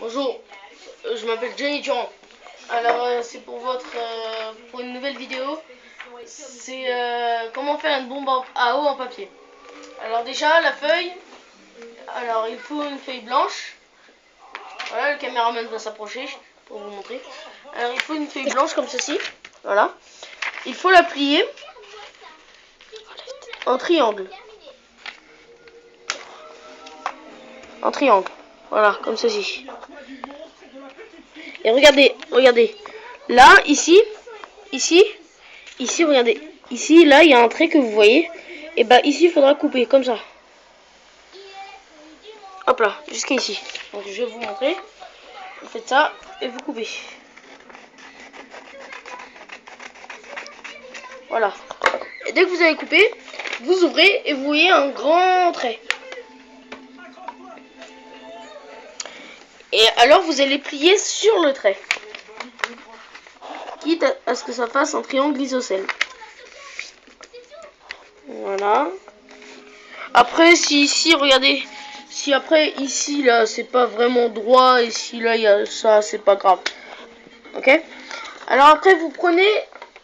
Bonjour, je m'appelle Johnny Durand. Alors c'est pour pour une nouvelle vidéo. C'est comment faire une bombe à eau en papier. Alors déjà la feuille. Alors il faut une feuille blanche. Voilà, le caméraman va s'approcher pour vous montrer. Alors il faut une feuille blanche comme ceci. Voilà. Il faut la plier en triangle. En triangle. Voilà, comme ceci. Et regardez, regardez. Là, ici, regardez. Ici, là, il y a un trait que vous voyez. Et bah ici, il faudra couper comme ça. Hop là, jusqu'à ici. Donc je vais vous montrer. Vous faites ça et vous coupez. Voilà. Et dès que vous avez coupé, vous ouvrez et vous voyez un grand trait. Et alors vous allez plier sur le trait. Quitte à ce que ça fasse un triangle isocèle. Voilà. Après, si ici, regardez, si après ici là c'est pas vraiment droit et si là il y a ça, c'est pas grave. Ok. Alors après vous prenez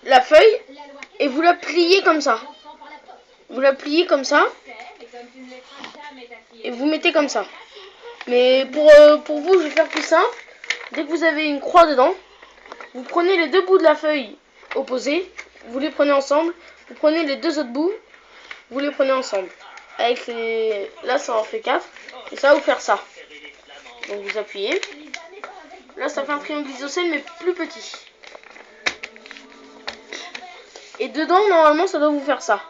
la feuille et vous la pliez comme ça. Vous la pliez comme ça et vous mettez comme ça. Mais pour vous, je vais faire plus simple. Dès que vous avez une croix dedans, vous prenez les deux bouts de la feuille opposés, vous les prenez ensemble. Vous prenez les deux autres bouts, vous les prenez ensemble. Avec les... Là, ça en fait 4. Et ça va vous faire ça. Donc vous appuyez. Là, ça fait un triangle isocèle, mais plus petit. Et dedans, normalement, ça doit vous faire ça.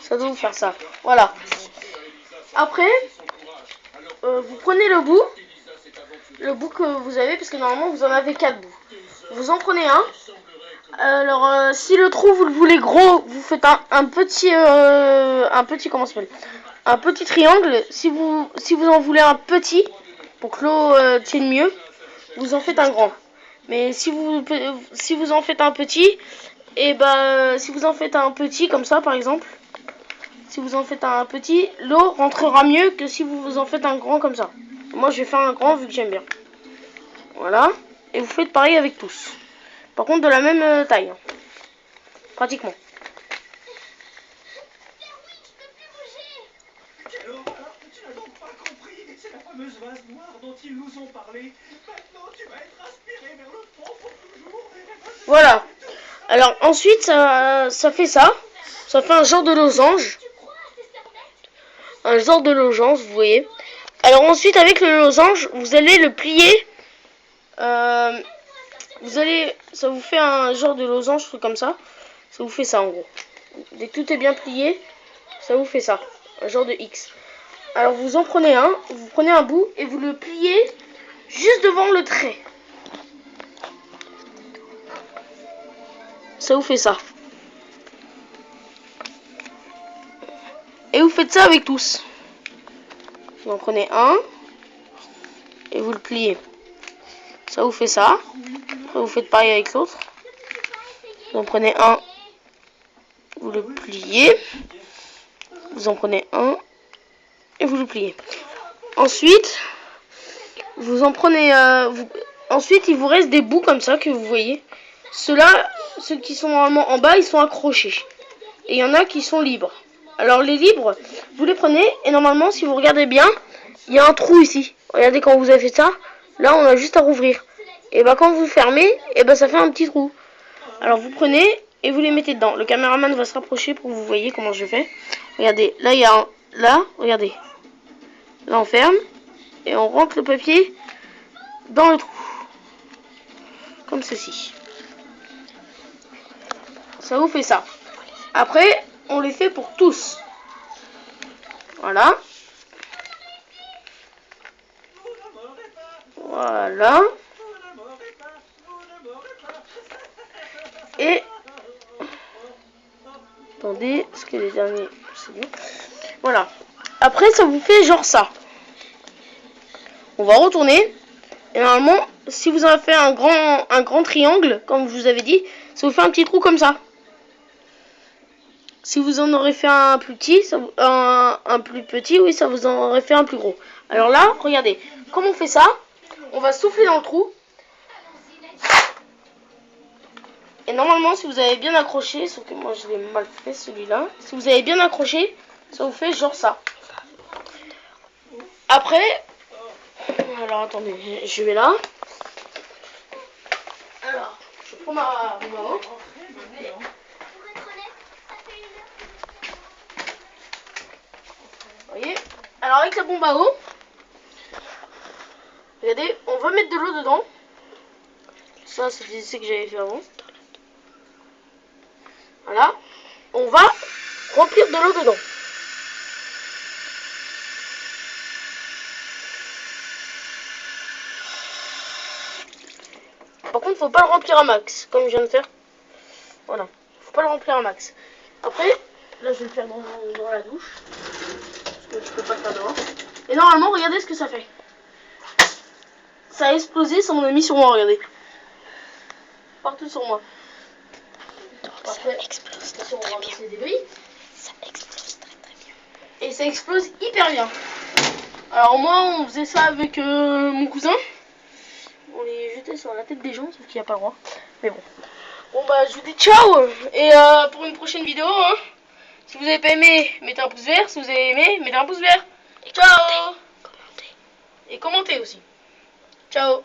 Ça doit vous faire ça. Voilà. Après, vous prenez le bout que vous avez, parce que normalement, vous en avez 4 bouts. Vous en prenez un. Alors, si le trou, vous le voulez gros, vous faites un petit comment ça s'appelle, un petit triangle. Si vous en voulez un petit, pour que l'eau tienne mieux, vous en faites un grand. Mais si vous en faites un petit, et si vous en faites un petit comme ça par exemple, si vous en faites un petit, l'eau rentrera mieux que si vous en faites un grand comme ça. Moi je vais faire un grand vu que j'aime bien. Voilà. Et vous faites pareil avec tous. Par contre de la même taille. Pratiquement. Voilà. Alors ensuite ça fait ça. Ça fait un genre de losange. Un genre de losange, vous voyez. Alors ensuite avec le losange, vous allez le plier. Ça vous fait un genre de losange, truc comme ça. Ça vous fait ça en gros. Dès que tout est bien plié, ça vous fait ça. Un genre de X. Alors vous en prenez un, vous prenez un bout et vous le pliez juste devant le trait. Ça vous fait ça. Et vous faites ça avec tous. Vous en prenez un et vous le pliez. Ça vous fait ça. Après vous faites pareil avec l'autre. Vous en prenez un, vous le pliez. Vous en prenez un et vous le pliez. Ensuite, vous en prenez... Ensuite, il vous reste des bouts comme ça que vous voyez. Ceux-là, ceux qui sont normalement en bas, ils sont accrochés. Et il y en a qui sont libres. Alors les libres, vous les prenez et normalement, si vous regardez bien, il y a un trou ici. Regardez quand vous avez fait ça, là on a juste à rouvrir. Et quand vous fermez, et ça fait un petit trou. Alors vous prenez et vous les mettez dedans. Le caméraman va se rapprocher pour que vous voyez comment je fais. Regardez, là il y a un... Là, regardez. Là on ferme et on rentre le papier dans le trou. Comme ceci. Ça vous fait ça. Après, on les fait pour tous. Voilà. Voilà. Et... Attendez, parce que les derniers... C'est bon. Voilà. Après, ça vous fait genre ça. On va retourner. Et normalement, si vous avez fait un grand triangle, comme je vous avais dit, ça vous fait un petit trou comme ça. Si vous en aurez fait un plus petit, un plus petit, oui, ça vous en aurait fait un plus gros. Alors là, regardez, comment on fait ça? On va souffler dans le trou. Et normalement, si vous avez bien accroché, sauf que moi je l'ai mal fait celui-là, si vous avez bien accroché, ça vous fait genre ça. Après, alors attendez, je vais là. Alors, je prends ma main. Vous voyez? Alors avec la bombe à eau, regardez, on va mettre de l'eau dedans. Ça, c'est des essais que j'avais fait avant. Voilà. On va remplir de l'eau dedans. Par contre, faut pas le remplir à max, comme je viens de faire. Voilà. Faut pas le remplir à max. Après, là, je vais le faire dans la douche. Parce que je peux pas le faire dehors. Et normalement, regardez ce que ça fait. Ça a explosé, ça m'en a mis sur moi, regardez. Partout sur moi. Après, ça explose très bien. Les débris. Ça explose très bien. Et ça explose hyper bien. Alors moi, on faisait ça avec mon cousin. On les jetait sur la tête des gens, sauf qu'il n'y a pas le droit. Mais bon. Bon bah, je vous dis ciao. Et pour une prochaine vidéo, hein. Si vous avez pas aimé, mettez un pouce vert. Si vous avez aimé, mettez un pouce vert. Ciao. Et commentez aussi. Ciao.